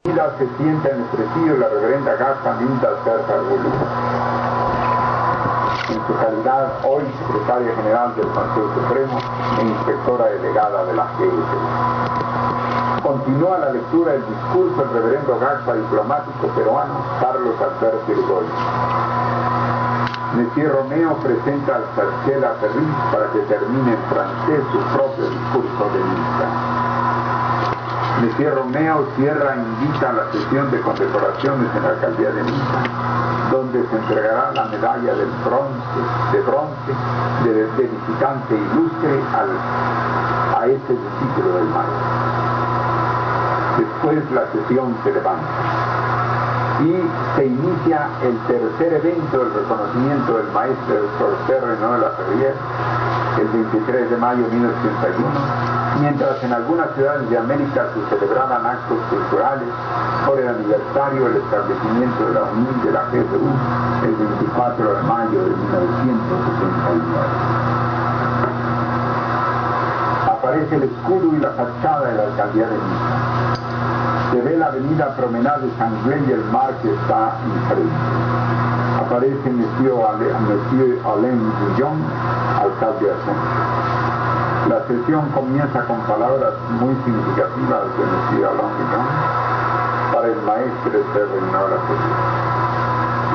Se sienta en el presidio la reverenda Gaspar Linda Cerca Rulli, en su calidad hoy secretaria general del Consejo Supremo e inspectora delegada de la GS. Continúa la lectura del discurso del reverendo Gaspar, diplomático peruano Carlos Alberto Irigoy. Monsieur Romeo presenta al Sarchela Ferris para que termine en francés su propio discurso de Niza. Monsieur Romeo cierra e invita a la sesión de condecoraciones en la alcaldía de Niza, donde se entregará la medalla de bronce de visitante ilustre a este discípulo del maestro. Después la sesión se levanta y se inicia el tercer evento del reconocimiento del maestro José Renaud de la Ferrière, el 23 de mayo de 1981, mientras en algunas ciudades de América se celebraban actos culturales por el aniversario del establecimiento de la Unión de la GSU el 24 de mayo de 1969. Aparece el escudo y la fachada de la alcaldía de Niza. Se ve la avenida Promenade Sanglé y el mar que está enfrente. Aparece Monsieur Alain Guillon, alcalde ascenso. La sesión comienza con palabras muy significativas de Monsieur Alain Guillon para el maestro Renaud de la Ferrière.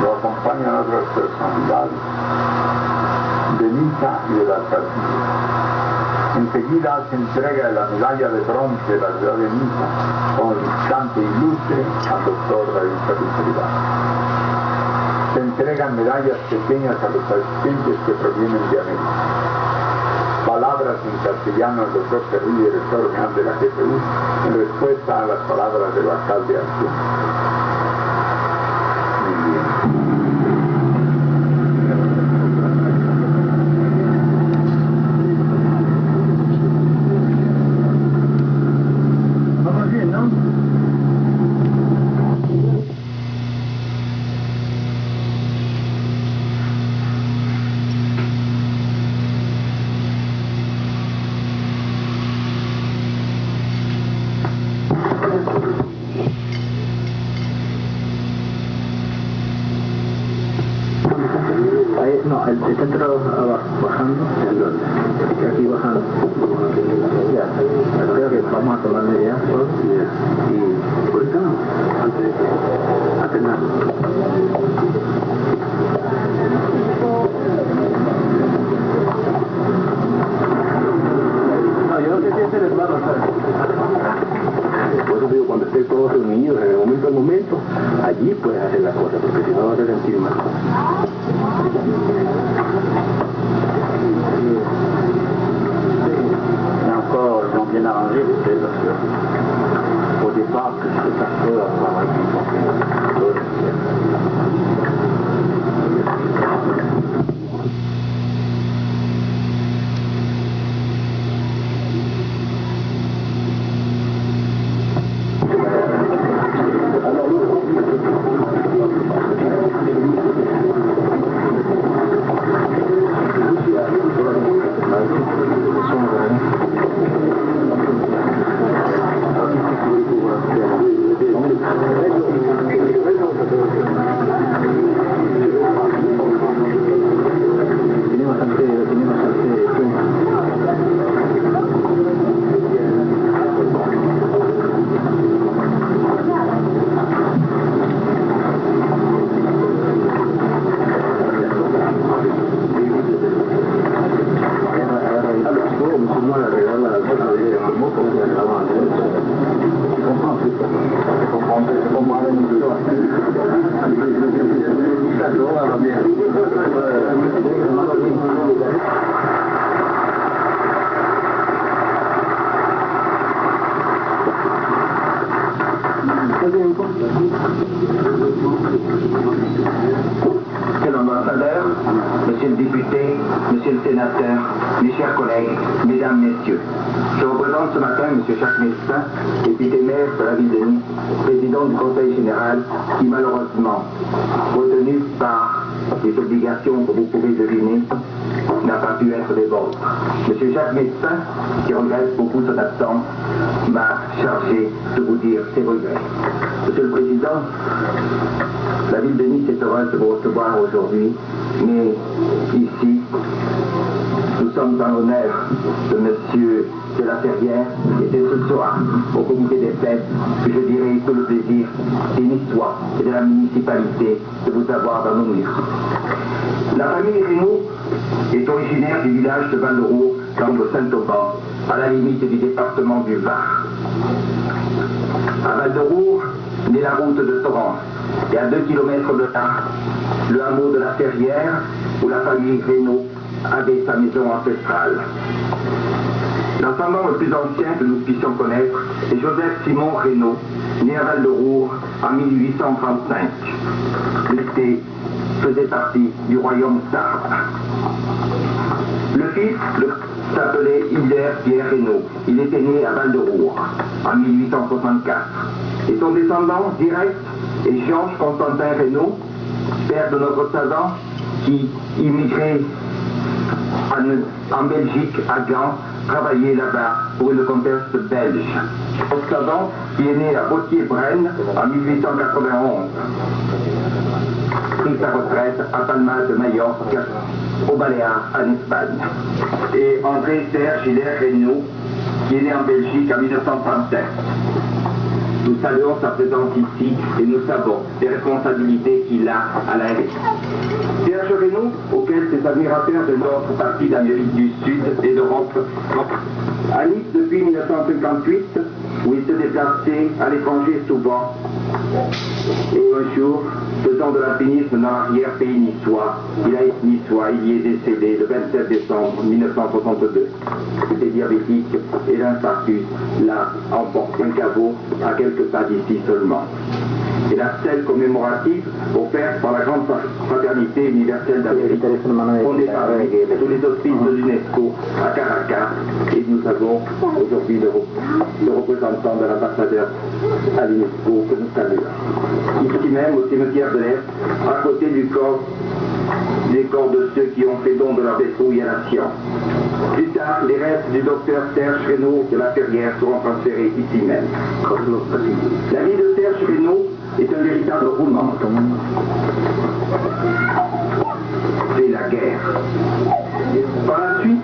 Lo acompañan otras personalidades de Niza y de la alcaldía. Enseguida se entrega la medalla de bronce de la ciudad de Niza con el visitante ilustre al doctor David Ferriz. Se entregan medallas pequeñas a los asistentes que provienen de América. Palabras en castellano al doctor Ferriz, director general de la GPU, en respuesta a las palabras del alcalde Arturo. Muy bien. No, el centro abajo, bajando, aquí bajando. Ya, creo que vamos a tomar de ya, y por acá, antes nada. No, yo no sé si es el hermano, ¿sabes? Por eso digo, cuando estén todos reunidos en el momento al momento, allí puedes hacer la cosa, porque si no vas a sentir mal. Et encore, ils ont bien arrangé, parce que au départ, c'est un peu avoir Monsieur l'ambassadeur, monsieur le député, monsieur le sénateur, mes chers collègues, mesdames, messieurs, je représente ce matin monsieur Jacques Mestin, député maire de la ville de Nice, président du Conseil général, qui malheureusement, retenu par Les obligations que vous pouvez deviner n'a pas pu être des vôtres. Monsieur Jacques Mestin, qui regrette beaucoup son absence, m'a chargé de vous dire ses regrets. Monsieur le Président, la ville de Nice est heureuse de vous recevoir aujourd'hui, mais ici, nous sommes en l'honneur de Monsieur de la Ferrière, et c'est ce soir, au comité des fêtes, que je dirai tout le plaisir des Niçois et de la municipalité de vous avoir dans nos murs. La famille Reynaud est originaire du village de Val-de-Roure, dans le Saint-Auban, à la limite du département du Var. À Val-de-Roure naît la route de Torrance, et à 2 km de là, le hameau de la Ferrière, où la famille Reynaud avait sa maison ancestrale. L'ascendant le plus ancien que nous puissions connaître est Joseph Simon Reynaud, né à Val-de-Roure en 1835. L'été faisait partie du royaume sarde. Le fils s'appelait Hilaire Pierre Reynaud. Il était né à Val-de-Roure en 1864. Et son descendant direct est Georges Constantin Reynaud, père de notre savant, qui immigrait en Belgique, à Gand, travaillé là-bas pour une comtesse belge. Notre savant, qui est né à Bautier-Brenne en 1891, prit sa retraite à Palma de Majorque, au Baléares, en Espagne. Et André Serge Hilaire Reynaud, qui est né en Belgique en 1937. Nous saluons sa présence ici et nous savons les responsabilités qu'il a à la RDC. Serge Reynaud, auquel ses admirateurs de notre partie d'Amérique du Sud et d'Europe, à Nice depuis 1958, où il se déplaçait à l'étranger souvent, et un jour, faisant de l'alpinisme dans l'arrière-pays niçois, il y est décédé le 27 décembre 1962. Il était diabétique et l'infarctus l'a emporté un caveau à quelques pas d'ici seulement. Et la stèle commémorative offerte par la grande fraternité universelle d'Amérique, fondée par tous les offices de l'UNESCO à Caracas, et nous avons aujourd'hui le représentant de l'ambassadeur à l'UNESCO que nous saluons. Ici même, au cimetière de l'Est, à côté du corps, des corps de ceux qui ont fait don de leur dépouille à la science. Plus tard, les restes du docteur Serge Reynaud de la Ferrière seront transférés ici même. La vie de Serge Reynaud est un véritable roulement. C'est la guerre. Par la suite,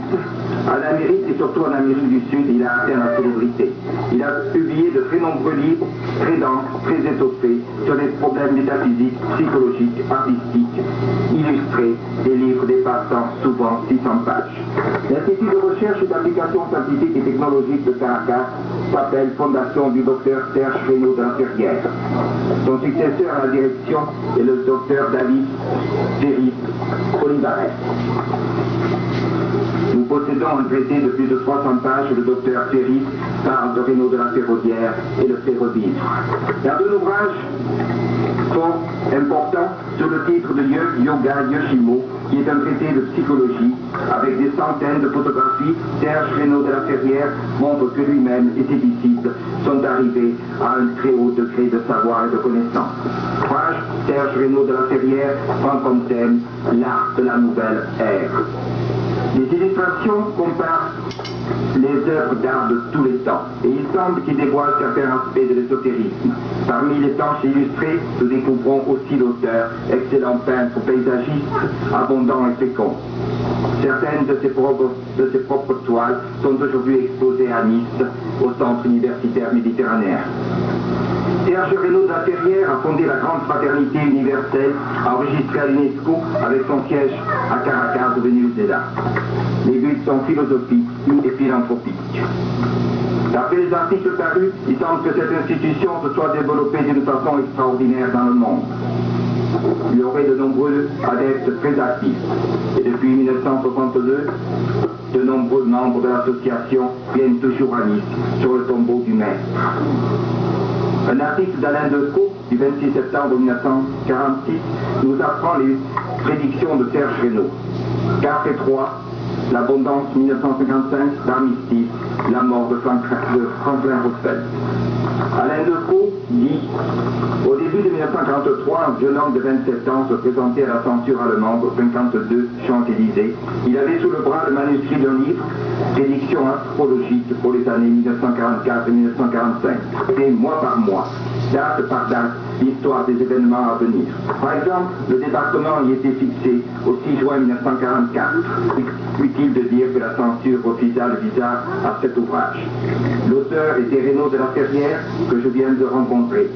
à l'Amérique et surtout en Amérique du Sud, il a atteint la célébrité. Il a publié de très nombreux livres, très denses, très étoffés, sur des problèmes métaphysiques, psychologiques, artistiques, illustrés, des livres dépassant souvent 600 pages. L'Institut de recherche et d'application scientifique et technologique de Caracas s'appelle Fondation du docteur Serge Reynaud de la Ferrière. Son successeur à la direction est le docteur David Ferris Olivares. Nous possédons un traité de plus de 300 pages. Le docteur Ferris parle de Reynaud de la Ferrodière et le fait revivre. Il y a deux ouvrages fort importants sur le titre de Yoga Yoshimo, qui est un traité de psychologie avec des centaines de photographies. Serge Reynaud de la Ferrière montre que lui-même et ses disciples sont arrivés à un très haut degré de savoir et de connaissance. Ouvrage, Serge Reynaud de la Ferrière prend comme thème l'art de la nouvelle ère. Les illustrations comparent les œuvres d'art de tous les temps, et il semble qu'ils dévoilent certains aspects de l'ésotérisme. Parmi les planches illustrées, nous découvrons aussi l'auteur, excellent peintre paysagiste, abondant et fécond. Certaines de ses propres toiles sont aujourd'hui exposées à Nice, au centre universitaire méditerranéen. Serge Reynaud de la Ferrière a fondé la Grande Fraternité Universelle, enregistrée à l'UNESCO avec son siège à Caracas, au Venezuela. Les buts sont philosophiques et philanthropiques. D'après les articles parus, il semble que cette institution se soit développée d'une façon extraordinaire dans le monde. Il y aurait de nombreux adeptes très actifs. Et depuis 1962, de nombreux membres de l'association viennent toujours à Nice, sur le tombeau du maître. Un article d'Alain Decaux du 26 septembre 1946 nous apprend les prédictions de Serge Reynaud. 4 et 3, l'abondance 1955, l'armistice, la mort de Franklin Roosevelt. Alain Decaux dit: au début juillet 1943, un jeune homme de 27 ans se présentait à la censure allemande au 52 Champs-Élysées. Il avait sous le bras le manuscrit d'un livre, Prédictions astrologiques pour les années 1944 et 1945. Et mois par mois, date par date, l'histoire des événements à venir. Par exemple, le débarquement y était fixé au 6 juin 1944. Utile de dire que la censure refisa le visa à cet ouvrage. L'auteur était Reynaud de la Ferrière, que je viens de rencontrer.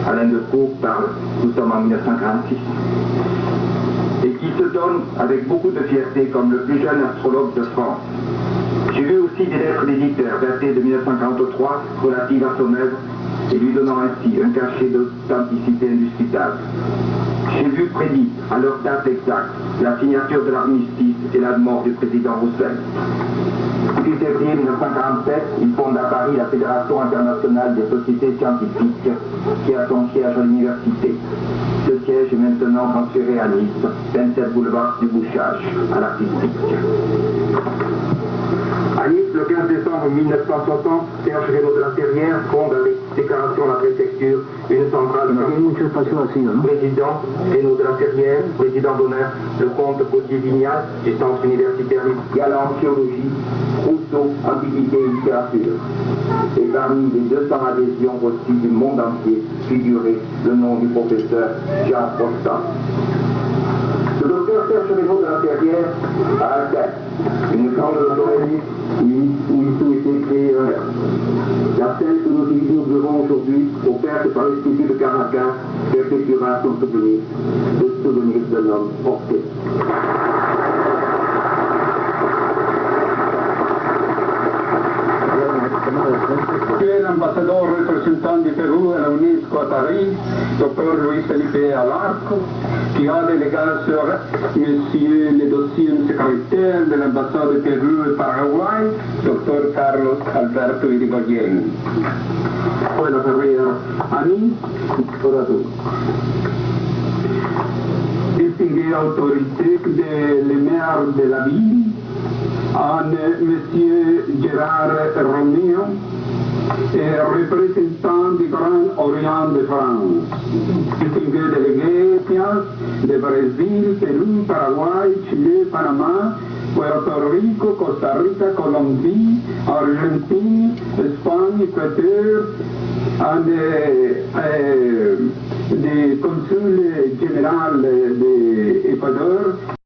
Alain de Cour parle, nous sommes en 1946. Et qui se donne avec beaucoup de fierté comme le plus jeune astrologue de France. J'ai vu aussi des lettres d'éditeurs datées de 1943 relatives à son œuvre et lui donnant ainsi un cachet d'authenticité indiscutable. J'ai vu prédit, à leur date exacte, la signature de l'armistice et la mort du président Roussel. Le 8 février 1947, il fonde à Paris la Fédération internationale des sociétés scientifiques qui a son siège à l'université. Ce siège est maintenant transféré à Nice, 27 boulevard du Bouchage, à l'artistique. À Nice, le 15 décembre 1960, Serge Reynaud de la Ferrière fonde avec déclaration de la préfecture une centrale président Reynaud de la Ferrière, président d'honneur, le comte Gauthier Vignal, du centre universitaire Galland Géologie, Rousseau, Antiquité et Littérature. Et parmi les 200 adhésions reçues du monde entier figurait le nom du professeur Jean Prostat. Le docteur Serge Reynaud de la Ferrière a un texte, une grande autonomie où il souhaitait créer un œuvre. La scène que nous devons aujourd'hui au père que par l'Institut de Caracas perpétuera son souvenir, le souvenir d'un homme porté. L'ambassador représentant du Pérou à la UNESCO à Paris, Dr Luis Felipe Alarco, qui a délégué sur Monsieur le dossier secrétaire de l'ambassade de Pérou et Paraguay, Dr Carlos Alberto Irigoyen. Bueno, amis, distinguée autorité de le maire de la ville, Monsieur Gérard Romeo, représentant du Grand Orient de France, distingués délégués de Brésil, Pérou, Paraguay, Chili, Panama, Puerto Rico, Costa Rica, Colombie, Argentine, Espagne, Équateur, des consuls généraux d'Équateur